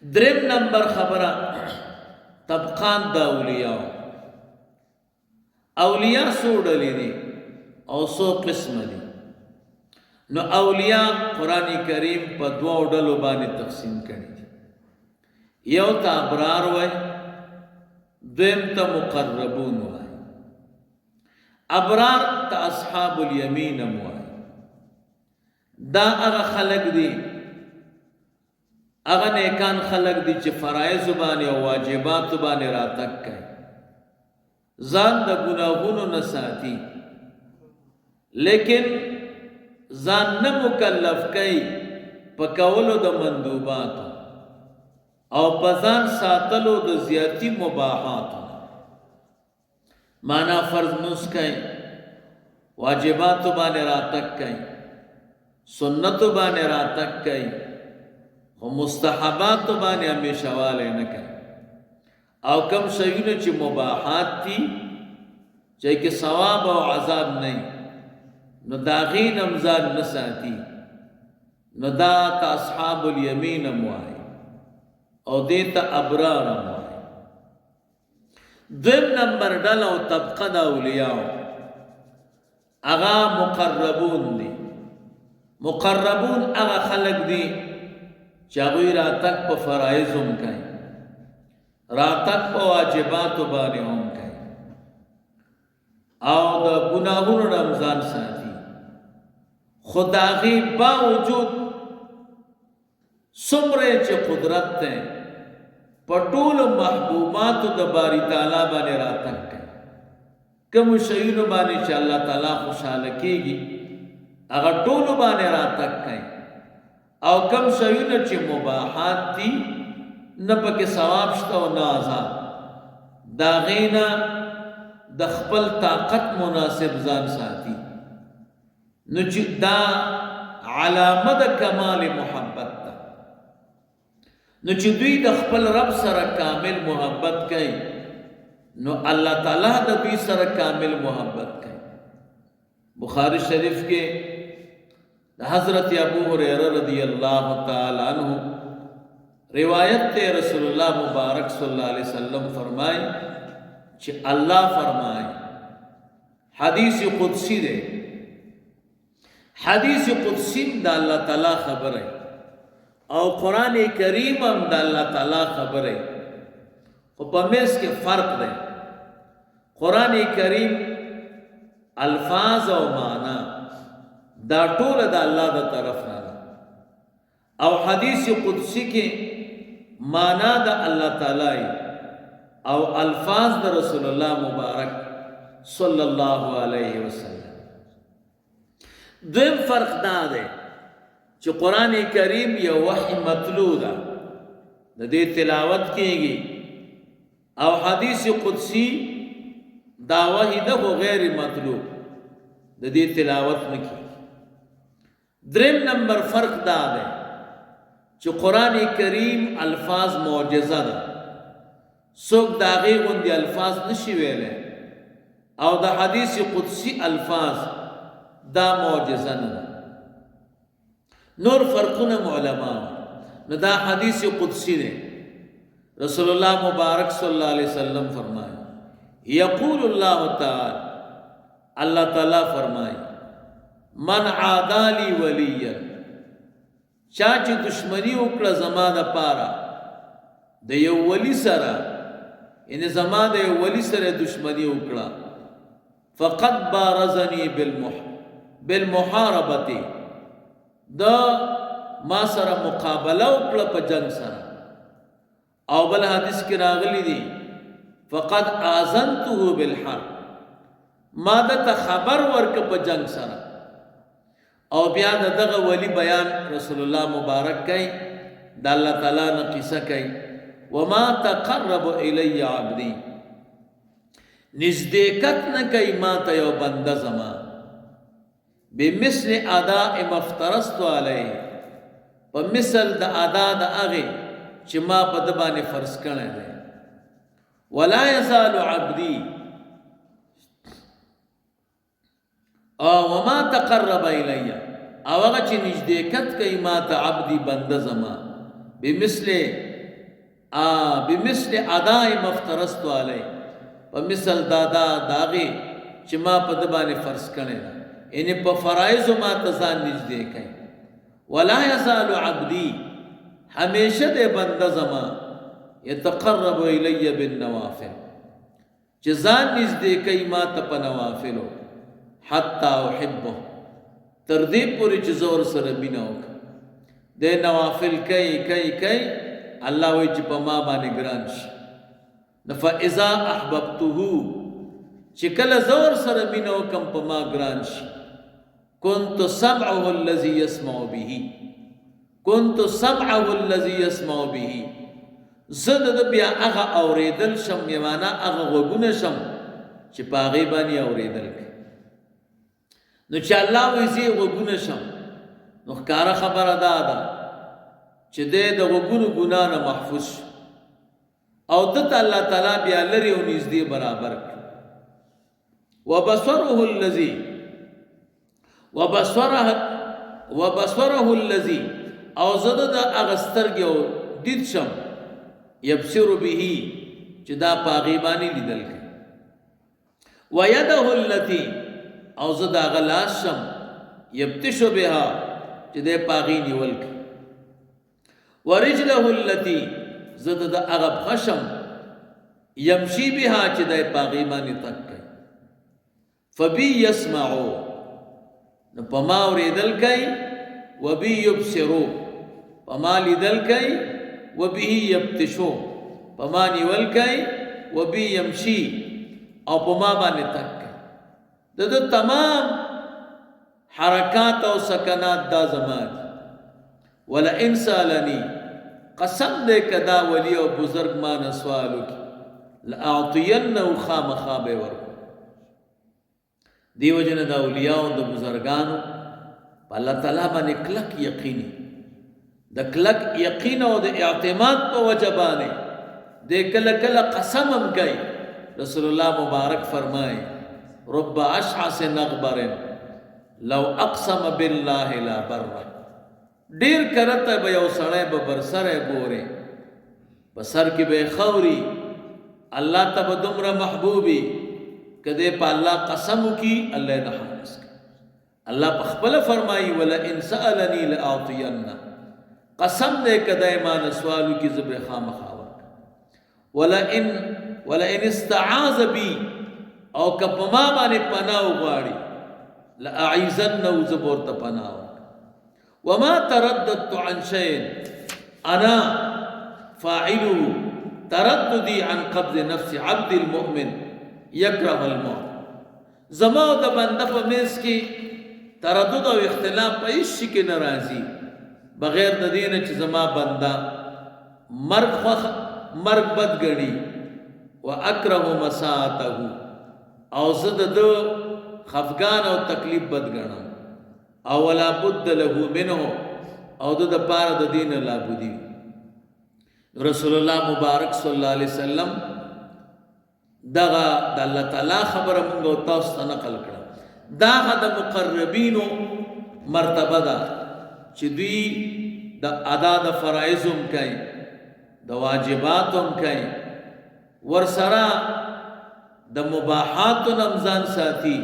دریم نمبر خبره طبقان د اولیاء. اولیاء څو ډلې دي او څو قسمه دي؟ نو اولیاء قرآن کریم په دوو ډلو باندې تقسیم کړي دي. یو ته ابرار وای، دویم ته مقربون وای. ابرار ته اصحاب الیمین هم وای. دا هغه خلق دي، هغه نیکان خلق دي چې فرایض باندې او واجبات باندې راتګ کوي، ځان د ګناهونو نه ساتي، لیکن ځان نه مکلف کوي په کولو د مندوباتو او په ځان ساتلو د زیاتی مباحاتو. معنا فرض مونځ کوي، واجباتو باندې راتګ کوي، سنتو باندې راتګ کوي، خو مستحباتو باندې همیشه والی نه کوي. او کم شیونه چې مباحات دي چې کې ثواب او عذاب نه، نو دا غین هم ځان نه ساتي، نو دا ته اصحاب الیمین هم وایي او دې ته ابرار هم وایي. دویم نمبر ډله او طبقه د اولیاء هغه مقربون دي. مقربون هغه خلق دي چې هغوی راتګ په فرایض هم کوي، راتګ په واجباتو باندې هم کوي او د ګناهونو نه هم ځان ساتي، خو د هغې باوجود څومره چې قدرت دی په ټولو محبوباتو د باری تعالی باندې راتګ کوي. کومو شیونو باندې چې الله تعالی خوشحاله کېږي هغه ټولو باندې راتګ کوي، او کم شیونه چې مباحات دي نه پکې ثواب شته او نه عذاب، د هغې نه د خپل طاقت مناسب ځان ساتي. نو چې دا علامه د کمال محبت ده. نو چې دوی د خپل رب سره کامل محبت کوي، نو الله تعالی د دوی سره کامل محبت کوي. بخاری شریف کې حضرت ابو هریرہ رضی اللہ تعالی عنہ روایت تے رسول اللہ مبارک صلی اللہ علیہ وسلم فرمائے کہ اللہ فرمائے، حدیث قدسی دے، حدیث قدسی دا اللہ تعالی خبر ہے او قرآن کریم ہم دا اللہ تعالی خبر ہے. خو پمیس کے فرق دے، قرآن کریم الفاظ او معنی دا ټول د الله د طرف نه ده، او حدیث قدسی کې معنا د الله تعالی او الفاظ د رسول الله مبارک صلی الله علیه وسلم. دویم فرق دا دی چې قرآن کریم یو وحی مطلوع ده، د دې تلاوت کېږي، او حدیث قدسی دا وحی ده خو غیر مطلوع، د دې تلاوت نه کېږي. دریم نمبر فرق دا دی چې قرآن کریم الفاظ معجزه ده، څوک د هغې غوندې الفاظ نشي ویلی، او د حدیث قدسی الفاظ دا معجزه نه ده. نور فرقونه علما، نو دا حدیث قدسی دی. رسول الله مبارک صلی اللہ علیہ وسلم فرمائے، یقول اللہ تعالی، اللہ تعالی فرمائے، من عادالی ولیا، چا چې دشمنی وکړه زما د پاره د یو ولی سره، یعنی زما د یو ولی سره دشمنی وکړه، فقد بارزنی بالمحاربه، دا ما سره مقابله وکړه په جنگ سره. او بل حدیث کې راغلی دی فقد آذنته بالحرب، ما دته خبر ورک په جنگ سره. او بیا دغه ولی بیان رسول الله مبارک کوي، د الله تعالی نه قصه کوي، وما تقرب الی عبدی، نزدېکت نه کوي ما ته یو بنده زما، بمثل اداء ما افترضت علیه، په مثل د ادا د هغې چې ما په ده باندې فرض کړی دی. ولا یزال عبدی، وما تقرب الی، او هغه چې نزدېکت کوي ما ته عبدی بنده زما، بمثل بمثل اداء مفترست علی په مثل دادا داغي چې ما په د باندې فرض کړی ده یعنی په فرایض ما ته ځان نږدې کړي ولا یزال عبدی همیشه د بنده زما یتقرب الی بالنوافل چې ځان نږدې کوي ما ته په نوافلو حتی احبه تر دې پورې چې زور سره مینه وکړه د نوافل کوي الله وایي چې په ما باندې ګران شي نو فاذا احببته چې کله زور سره مینه وکم په ما ګران شي كنت سمعه الذي يسمع به زد د بیا هغه اوریدل شم یمانا هغه غوګونه شم چې پاغي باندې اوریدل نو چې الله وزي غوګونه شم نو ښکارا خبره ده چې د غوګونو ګنا نه محفوظ او د الله تعالی بیا لري او نږدې برابر وبصره الذي او زد د اغسترګو دید شم یبصر به چې دا پاغي باندې لیدل کوي ويده التي او زد غلاس شم یبتش بها چې د پاغي نیول کوي ورجله التي زد د اغب خشم يمشي بها چې د پاغي باندې تک کوي فبي يسمعوا نو پما اوریدل کوي وبي يبصروا پما لیدل کوي وبه يبتشو پما نیول کوي وبي يمشي او پما باندې تک کوي د تمام حرکات او سکنات دا زمان ولا انسالني قسم دې کدا ولی او بزرگ ما نسوالو کی لاعطینه خامخاب ور دیو جن دا اولیاء او د بزرگانو الله تعالی باندې کلک یقیني د کلک یقین او د اعتماد په وجبانه د کله کله قسم هم کوي رسول الله مبارک فرمائے رب اشعث نغبر لو اقسم بالله لا بر ډیر کرته به یو سړی به برسره ګوره بسر کې به خوري الله ته به دومره محبوبي کده په الله قسم کی الله نه حمس الله په خپل فرمایي ولا ان سالني لاعطينا قسم دې کده ایمان سوالو کی زبر خامخاور ولا ان استعاذ بي او کپما باندې پناه وغواړي لاعيذن زبر ته پناه وما ترددت عن شيء انا فاعله ترددي عن قبض نفس عبد المؤمن يكره الموت زما د بنده په مېس کې تردد او اختلاف په هیڅ شي کې ناراضي بغیر د دینه چې زما بنده مرګ بد غړي واکره مساته او زد د خفغان او تکلیف بد غړم او ولا بد له منه او د پاره د دین لا بودی رسول الله مبارک صلی الله علیه وسلم دغه د الله تعالی خبره موږ تاسو ته نقل کړه دا د مقربینو مرتبه ده چې دوی د ادا د فرایضم کوي د واجباتم کوي ورسره د مباحات نمزان ساتي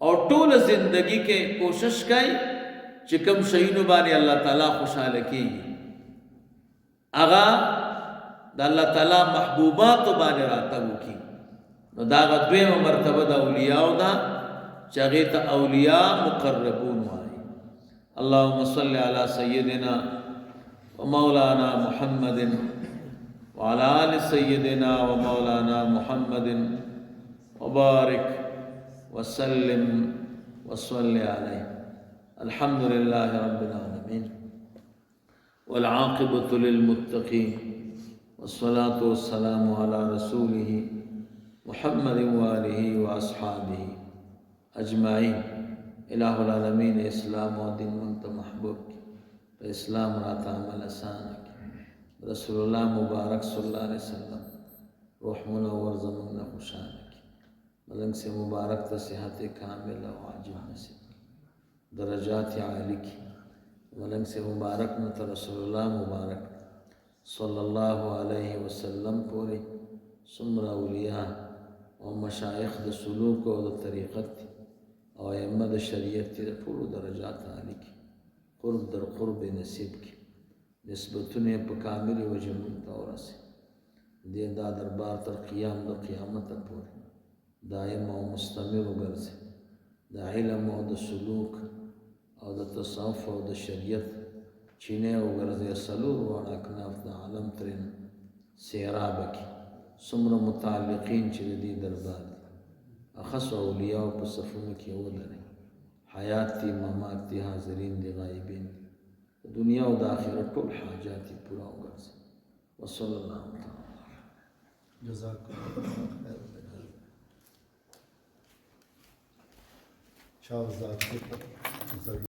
او ټول زندگی کې کوشش کوي چې کوم شیونو باندې الله تعالی خوشاله کیږي اغا د الله تعالی محبوبات باندې راتلو کی نو دا غوېمه مرتبه د اولیاء او دا چې هغه ته اولیاء مقربون وایي اللهم صل علی سیدنا ومولانا محمد وعلى آل سيدنا ومولانا محمد وبارك وسلم وصل عليه الحمد لله رب العالمين والعاقبة للمتقين والصلاة والسلام على رسوله محمد وآله وأصحابه أجمعين إله العالمين اسلام و دین منت محبوب کی اسلام رات عمل آسان کی رسول اللہ مبارک صلی اللہ علیہ وسلم روح منور زمان خوشان کی ملنگ سے مبارک تا صحت کامل و عاجل نصیب درجات عالی کی ملنگ سے مبارک نتا رسول اللہ مبارک صلی الله علیه وسلم پورې څومره اولیاء او مشایخ د سلوک او د طریقت دي او ائمه د شریعت دي، د ټولو درجات عالی کړي، قرب در قرب نصیب کړي، نسبتونه یې په کاملې وجه موږ ته ورسوي. دې دا دربار تر قیام د قیامته پورې دائم او مستمر وګرځي، د علم او د سلوک او د تصوف او د شریعت چینه وګرځي. څلور واړه اکناف د عالم ترېنه سیراب کړي، څومره متعلقین چې د دې دربار دي، اخص اولیاء په صفونو کې ولري، حیات دي، ممات دي، حاضرین دي، غایبین دي، د دنیا او د آخرت ټول حاجات یې پوره وګرځي. وصلی الله تعالی جزاکم الله خیر. شاه زاد